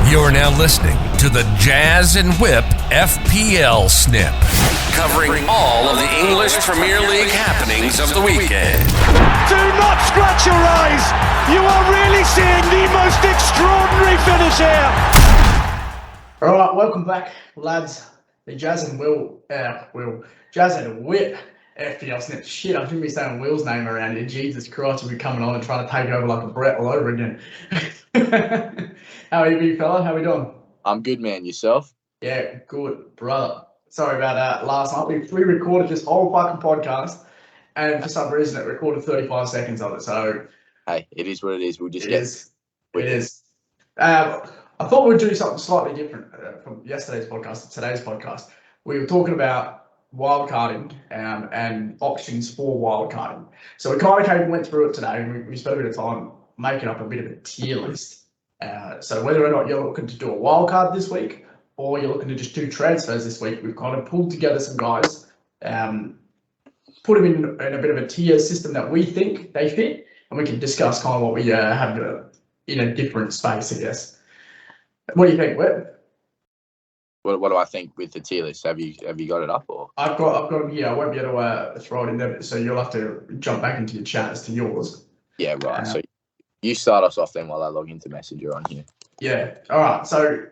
You're now listening to the Jazz and Whip FPL Snip, covering all of the English Premier League happenings of the weekend. Do not scratch your eyes. You are really seeing the most extraordinary finish here. All right, welcome back, lads. The Jazz and Jazz and Whip FPL Snip. Shit, I shouldn't be saying Will's name around here. Jesus Christ, we'll be coming on and trying to take over like a Brett all over again. How are you, big fella? How we doing? I'm good, man. Yourself? Yeah, good, brother. Sorry about last night. We recorded this whole fucking podcast, and for some reason it recorded 35 seconds of it. So, hey, it is what it is. We'll just It is. I thought we'd do something slightly different from yesterday's podcast to today's podcast. We were talking about wildcarding and options for wildcarding. So we kind of went through it today, and we spent a bit of time making up a bit of a tier list. So whether or not you're looking to do a wildcard this week or you're looking to just do transfers this week, we've kind of pulled together some guys, put them in a bit of a tier system that we think they fit, and we can discuss kind of what we have in a different space, I guess. What do you think, Whit? What do I think with the tier list? Have you got it up or? I've got them here. I won't be able to throw it in there, so you'll have to jump back into your chat as to yours. Yeah, right. So you start us off then while I log into Messenger on here. Yeah. All right. So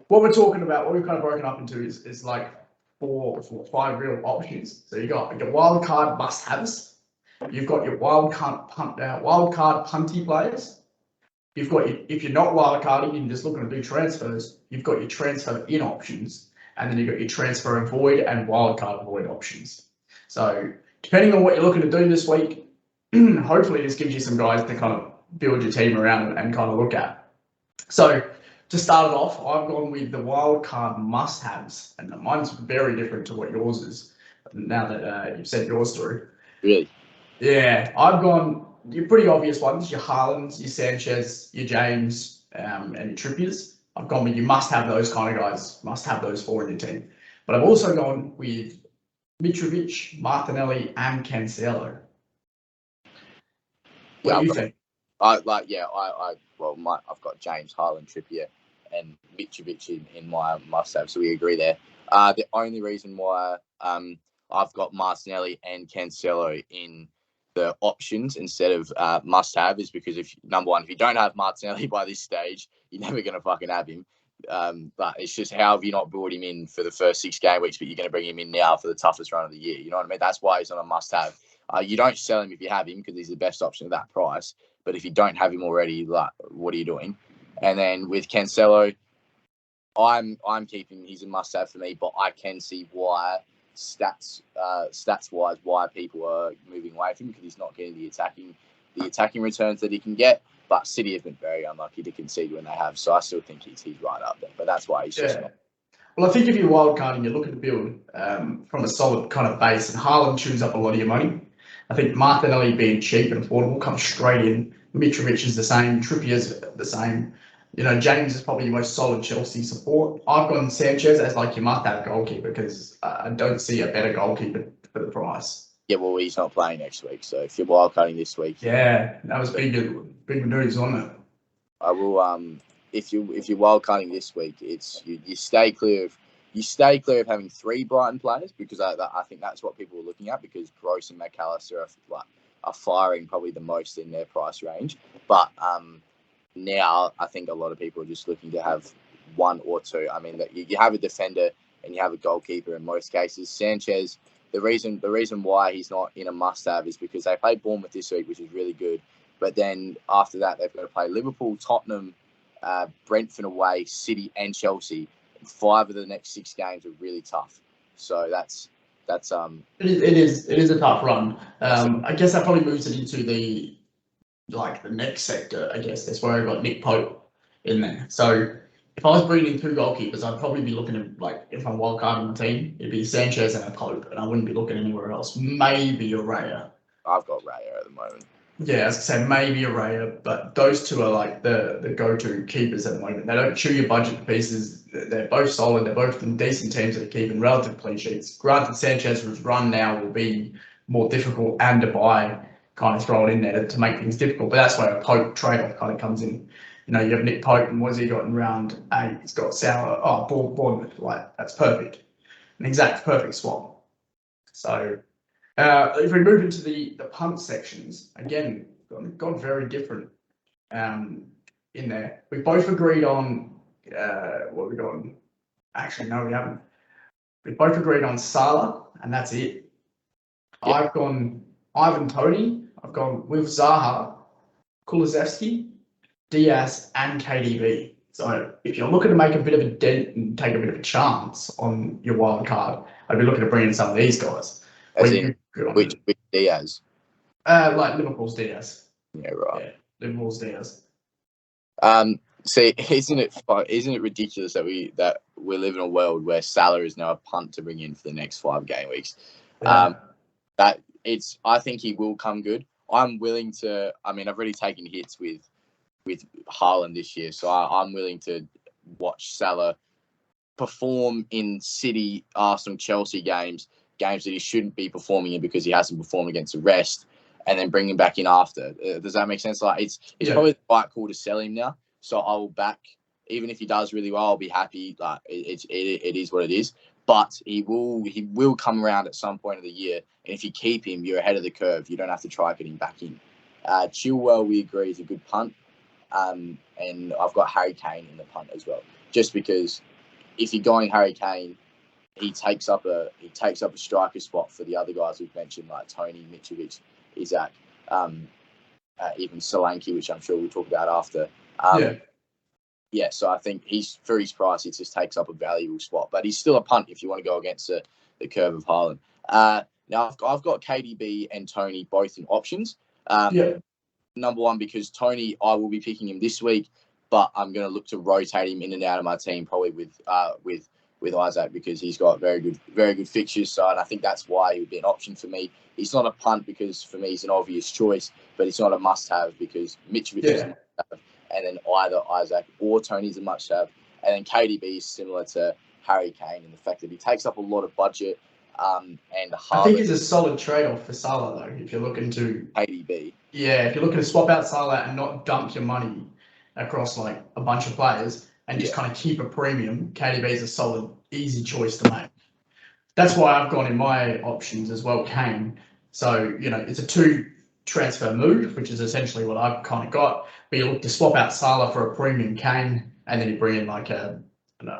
what we're talking about, what we've kind of broken up into is like four, five real options. So you got your wild card must-haves. You've got your wild card punty players. You've got if you're not wild carding, you're just looking to do transfers. You've got your transfer in options, and then you've got your transfer and void and wild card void options. So depending on what you're looking to do this week, hopefully this gives you some guys to kind of build your team around and kind of look at. So to start it off, I've gone with the wildcard must-haves, and mine's very different to what yours is. Now that you've said yours through. Really? Yeah, I've gone your pretty obvious ones: your Haalands, your Sanchez, your James, and your Trippiers. I've gone with you must have those kind of guys. Must have those four in your team. But I've also gone with Mitrovic, Martinelli, and Cancelo. What do you think? I've got James, Haaland, Trippier, and Mitrovic in my must-have, so we agree there. The only reason why I've got Martinelli and Cancelo in the options instead of must-have is because if you don't have Martinelli by this stage, you're never going to fucking have him. But it's just how have you not brought him in for the first 6 game weeks, but you're going to bring him in now for the toughest run of the year? You know what I mean? That's why he's not a must-have. You don't sell him if you have him because he's the best option at that price. But if you don't have him already, like, what are you doing? And then with Cancelo, I'm keeping. He's a must-have for me, but I can see why stats-wise why people are moving away from him because he's not getting the attacking returns that he can get. But City have been very unlucky to concede when they have, so I still think he's right up there. But that's why he's just not. Well, I think if you're wildcarding, you're looking to build from a solid kind of base, and Haaland chews up a lot of your money. I think Martinelli being cheap and affordable comes straight in. Mitrovic is the same. Trippier's the same. You know, James is probably your most solid Chelsea support. I've gone Sanchez as like your must-have goalkeeper because I don't see a better goalkeeper for the price. Yeah, well, he's not playing next week, so if you're wildcarding this week, yeah, that was big news, wasn't it? I will. If you're wildcarding this week, it's you stay clear of having 3 Brighton players because I think that's what people are looking at because Gross and McAllister are firing probably the most in their price range. But now I think a lot of people are just looking to have 1 or 2. I mean, that you have a defender and you have a goalkeeper in most cases. Sanchez, the reason why he's not in a must-have is because they play Bournemouth this week, which is really good. But then after that, they've got to play Liverpool, Tottenham, Brentford away, City, and Chelsea. 5 of the next 6 games are really tough. So that's it is a tough run. I guess that probably moves it into the next sector. I guess that's where I got Nick Pope in there. So if I was bringing in 2 goalkeepers, I'd probably be looking at if I'm wildcarding the team, it'd be Sanchez and a Pope, and I wouldn't be looking anywhere else. Maybe a Raya. I've got Raya at the moment. Yeah, as I say, maybe a Raya, but those 2 are like the go-to keepers at the moment. They don't chew your budget to pieces. They're both solid. They're both in decent teams that are keeping relative clean sheets. Granted, Sanchez's run now will be more difficult and to buy kind of throw it in there to make things difficult, but that's where a Pope trade-off kind of comes in. You have Nick Pope, and what's he got in round 8? He's got Bournemouth. Like, that's perfect. An exact perfect swap. So, if we move into the punt sections, again, got very different in there. We both agreed on what we got on. Actually, no, we haven't. We both agreed on Salah, and that's it. Yep. I've gone Ivan Toney. I've gone with Zaha, Kulusevski, Diaz, and KDB. So if you're looking to make a bit of a dent and take a bit of a chance on your wild card, I'd be looking to bring in some of these guys. Which Diaz? Like Liverpool's Diaz. Yeah, right. Yeah, Liverpool's Diaz. See, isn't it ridiculous that we live in a world where Salah is now a punt to bring in for the next 5 game weeks? Yeah. I think he will come good. I'm willing to. I mean, I've already taken hits with Haaland this year, so I'm willing to watch Salah perform in City, Arsenal, Chelsea games that he shouldn't be performing in because he hasn't performed against the rest, and then bring him back in after. Does that make sense? Like it's probably the right call to sell him now. So I will back, even if he does really well, I'll be happy. Like it is what it is. But he will come around at some point of the year, and if you keep him, you're ahead of the curve. You don't have to try getting back in. Chilwell, we agree, is a good punt, and I've got Harry Kane in the punt as well. Just because if you're going Harry Kane, he takes up a striker spot for the other guys we've mentioned, like Tony, Mitrovic, Isaac, even Solanke, which I'm sure we'll talk about after. Yeah, so I think for his price, it just takes up a valuable spot. But he's still a punt if you want to go against the curve of Haaland. Now, I've got KDB and Tony both in options. Number one, because Tony, I will be picking him this week, but I'm going to look to rotate him in and out of my team, probably with Isaac, because he's got very good fixtures. So, and I think that's why he would be an option for me. He's not a punt because for me he's an obvious choice, but it's not a must-have because Mitrovic is a must-have, and then either Isaac or Tony's a must-have, and then KDB is similar to Harry Kane in the fact that he takes up a lot of budget. And I think he's a solid trade-off for Salah though. If you're looking to KDB, if you're looking to swap out Salah and not dump your money across like a bunch of players and just kind of keep a premium, KDB is a solid, easy choice to make. That's why I've gone in my options as well, Kane. So, it's a 2 transfer move, which is essentially what I've kind of got. But you look to swap out Salah for a premium Kane, and then you bring in like a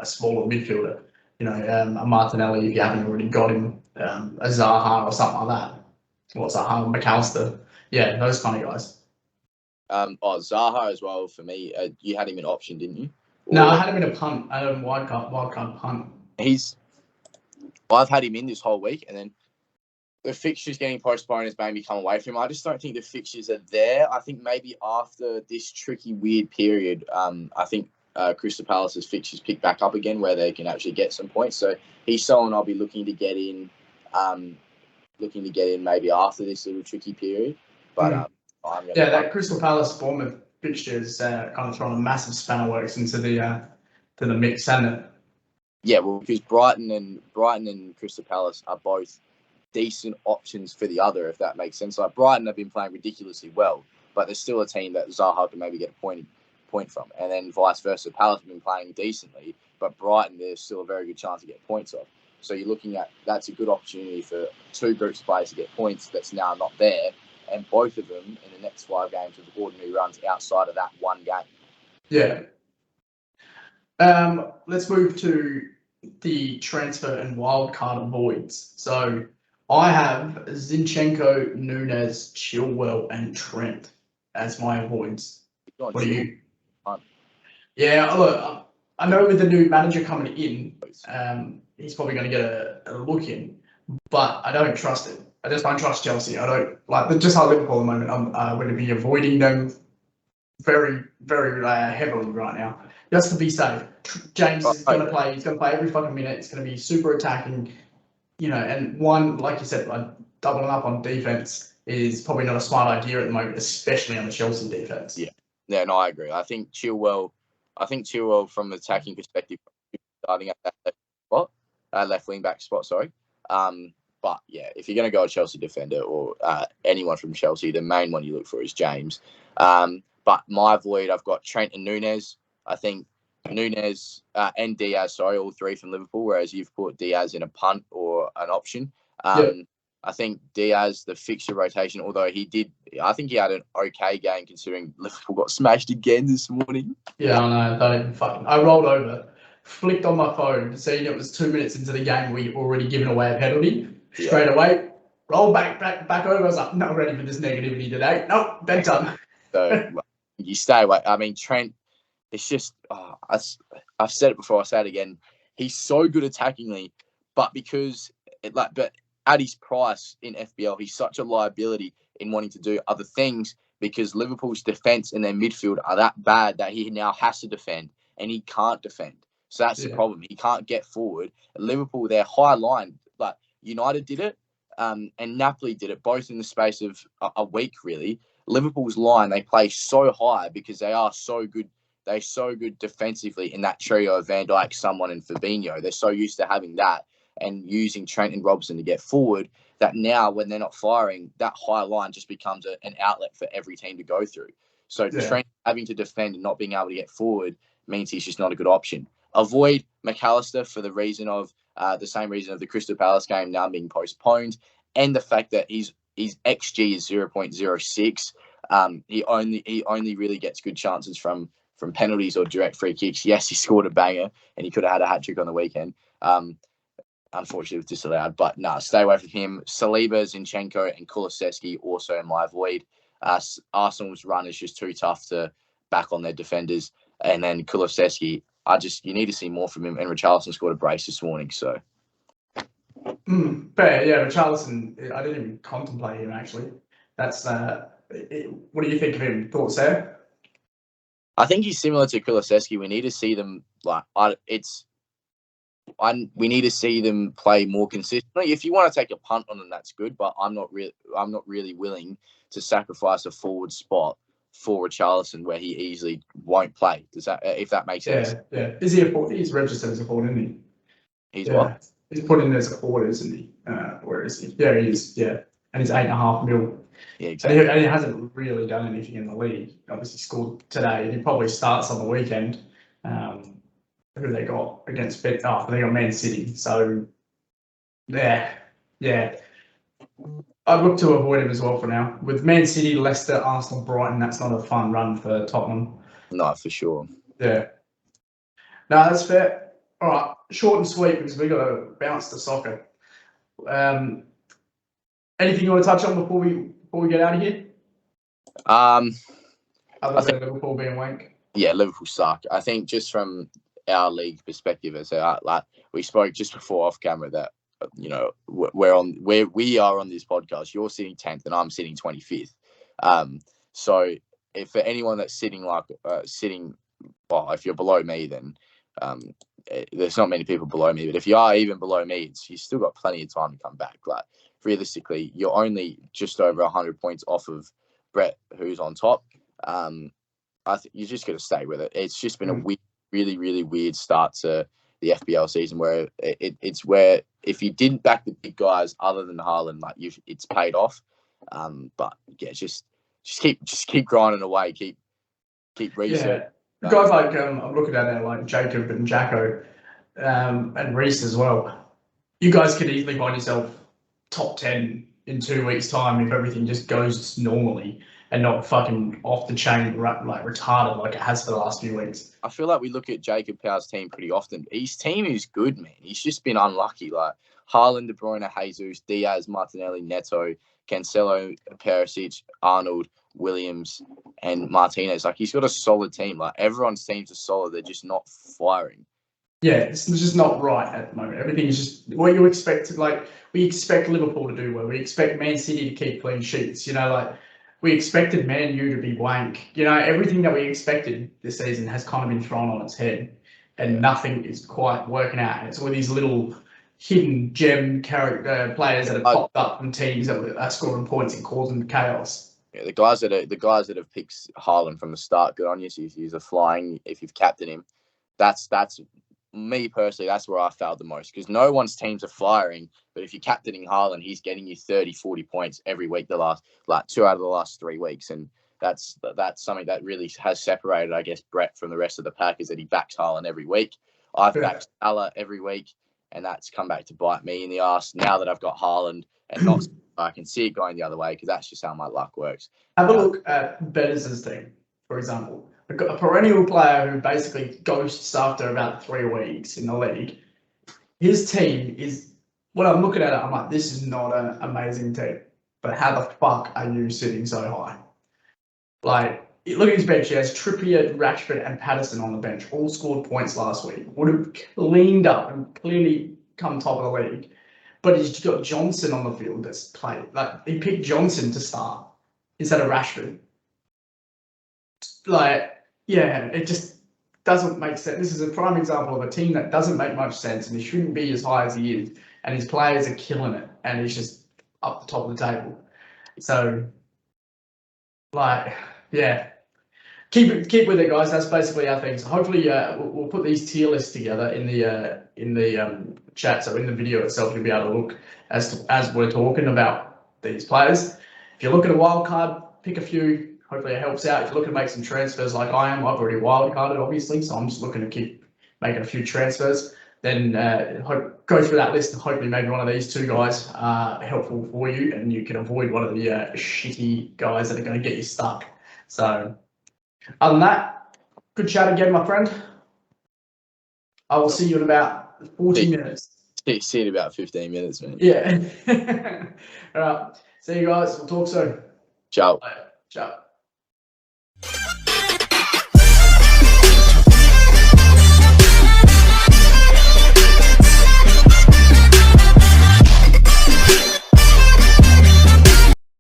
smaller midfielder, a Martinelli if you haven't already got him, a Zaha or something like that. What's Zaha? McAllister. Yeah, those kind of guys. Zaha as well for me. You had him in option, didn't you? No, I had him in a punt. I had him wildcard punt. I've had him in this whole week, and then the fixtures getting postponed has made me come away from him. I just don't think the fixtures are there. I think maybe after this tricky, weird period, I think Crystal Palace's fixtures pick back up again where they can actually get some points. So he's someone I'll be looking to get in maybe after this little tricky period. But that Crystal Palace Bournemouth fixture is kind of throwing a massive spanner works into the mix, hasn't it? Yeah, well, because Brighton and Crystal Palace are both decent options for the other, if that makes sense. Like Brighton have been playing ridiculously well, but there's still a team that Zaha can maybe get a point from, and then vice versa. Palace have been playing decently, but Brighton there's still a very good chance to get points off. So you're looking at that's a good opportunity for 2 groups of players to get points that's now not there, and both of them in the next 5 games with ordinary runs outside of that one game. Yeah. Let's move to the transfer and wildcard voids. So I have Zinchenko, Nunes, Chilwell, and Trent as my voids. What do you? Yeah, look, I know with the new manager coming in, he's probably going to get a look in, but I don't trust it. I just don't trust Chelsea. I don't like just how Liverpool at the moment. I'm going to be avoiding them very, very heavily right now, just to be safe. James is going to play. He's going to play every fucking minute. It's going to be super attacking, and one, like you said, like doubling up on defense is probably not a smart idea at the moment, especially on the Chelsea defense. Yeah, no, I agree. I think Chilwell from an attacking perspective, starting at that left wing back spot. Sorry. But yeah, if you're going to go a Chelsea defender or anyone from Chelsea, the main one you look for is James. But my void, I've got Trent and Nunes. I think Nunes and Diaz, all three from Liverpool, whereas you've put Diaz in a punt or an option. I think Diaz, the fixture rotation, although I think he had an okay game considering Liverpool got smashed again this morning. Yeah, I know. Don't even fucking. I rolled over, flicked on my phone, seeing it was 2 minutes into the game. We already given away a penalty straight away. Roll back over. I was like, not ready for this negativity today. Nope, bedtime. So you stay away. I mean, Trent, it's just, I've said it before, I'll say it again. He's so good attackingly, but but at his price in FPL, he's such a liability in wanting to do other things because Liverpool's defence and their midfield are that bad that he now has to defend and he can't defend. So that's the problem. He can't get forward. Liverpool, their high line, like United did it and Napoli did it, both in the space of a week, really. Liverpool's line, they play so high because they are so good. They're so good defensively in that trio of Van Dijk, someone, and Fabinho. They're so used to having that and using Trent and Robson to get forward that now when they're not firing, that high line just becomes an outlet for every team to go through. So Trent having to defend and not being able to get forward means he's just not a good option. Avoid McAllister for the same reason of the Crystal Palace game now being postponed and the fact that his XG is 0.06. He only really gets good chances from penalties or direct free kicks. Yes, he scored a banger and he could have had a hat-trick on the weekend. Unfortunately, it was disallowed. But stay away from him. Saliba, Zinchenko, and Kulusevski also in my void. Arsenal's run is just too tough to back on their defenders. And then Kulusevski, you need to see more from him. And Richarlison scored a brace this morning, so. Fair, yeah. Richarlison, I didn't even contemplate him, actually. That's, what do you think of him? Thoughts there? I think he's similar to Kulusevski. We need to see them, we need to see them play more consistently. If you want to take a punt on them, that's good. But I'm not really willing to sacrifice a forward spot for Richarlison where he easily won't play. If that makes sense? Yeah. Is he a forward? He's registered as a forward, isn't he? He's what? He's put in as a forward, isn't he? Where is he? Yeah, he is. Yeah, and he's 8.5 mil. Yeah, exactly. And he hasn't really done anything in the league. Obviously scored today. He probably starts on the weekend. Who they got against they got Man City. So, yeah. I'd look to avoid him as well for now. With Man City, Leicester, Arsenal, Brighton, that's not a fun run for Tottenham. No, for sure. Yeah. No, that's fair. All right, short and sweet because we got to bounce to soccer. Anything you want to touch on before we get out of here? Other than Liverpool being wank. Yeah, Liverpool suck. I think just from our league perspective, we spoke just before off camera that where we are on this podcast, you're sitting 10th and I'm sitting 25th. So if for anyone that's sitting if you're below me, then there's not many people below me. But if you are even below me, you've still got plenty of time to come back. Like realistically, you're only just over 100 points off of Brett, who's on top. I think you just got to stay with it. It's just been a really, really weird start to the FPL season where it's where if you didn't back the big guys other than Haaland, it's paid off. But yeah, just keep grinding away, keep research. Yeah. Guys like I'm looking at it like Jacob and Jacko, and Reese as well. You guys could easily find yourself top 10 in 2 weeks' time if everything just goes normally and not fucking off the chain retarded like it has for the last few weeks. I feel like we look at Jacob Power's team pretty often. His team is good, man. He's just been unlucky. Like Haaland, De Bruyne, Jesus, Diaz, Martinelli, Neto, Cancelo, Perisic, Arnold, Williams, and Martinez. Like he's got a solid team. Like everyone's teams are solid. They're just not firing. Yeah, it's just not right at the moment. Everything is just what you expect. Like we expect Liverpool to do well. We expect Man City to keep clean sheets. We expected Man U to be wank. Everything that we expected this season has kind of been thrown on its head, and nothing is quite working out. And it's all these little hidden gem character players that have popped up from teams that are scoring points and causing chaos. Yeah, the guys that have picked Haaland from the start, good on you. So you're flying. If you've captained him, that's me personally. That's where I failed the most because no one's teams are firing. But if you're captaining Haaland, he's getting you 30, 40 points every week. The last 2 out of the last 3 weeks, and that's something that really has separated, I guess, Brett from the rest of the pack, is that he backs Haaland every week. I've backed Salah every week, and that's come back to bite me in the arse. Now that I've got Haaland and not, I can see it going the other way, because that's just how my luck works. Have a look at Bettis' team, for example. A perennial player who basically ghosts after about 3 weeks in the league. His team is, when I'm looking at it, I'm like, this is not an amazing team. But how the fuck are you sitting so high? Like, look at his bench. He has Trippier, Rashford, and Patterson on the bench. All scored points last week. Would have cleaned up and clearly come top of the league. But he's got Johnson on the field that's played. Like, he picked Johnson to start instead of Rashford. Like, yeah, it just doesn't make sense. This is a prime example of a team that doesn't make much sense, and he shouldn't be as high as he is. And his players are killing it, and he's just up the top of the table. So, like, yeah, keep with it, guys. That's basically our thing. So hopefully, we'll put these tier lists together in the chat. So in the video itself, you'll be able to look as we're talking about these players. If you're looking at a wild card, pick a few. Hopefully it helps out. If you're looking to make some transfers like I am, I've already wildcarded, obviously, so I'm just looking to keep making a few transfers. Then go through that list, and hopefully maybe one of these two guys are helpful for you, and you can avoid one of the shitty guys that are going to get you stuck. So other than that, good chat again, my friend. I will see you in about 40 minutes. See you in about 15 minutes, man. Yeah. All right. See you guys. We'll talk soon. Ciao. Ciao.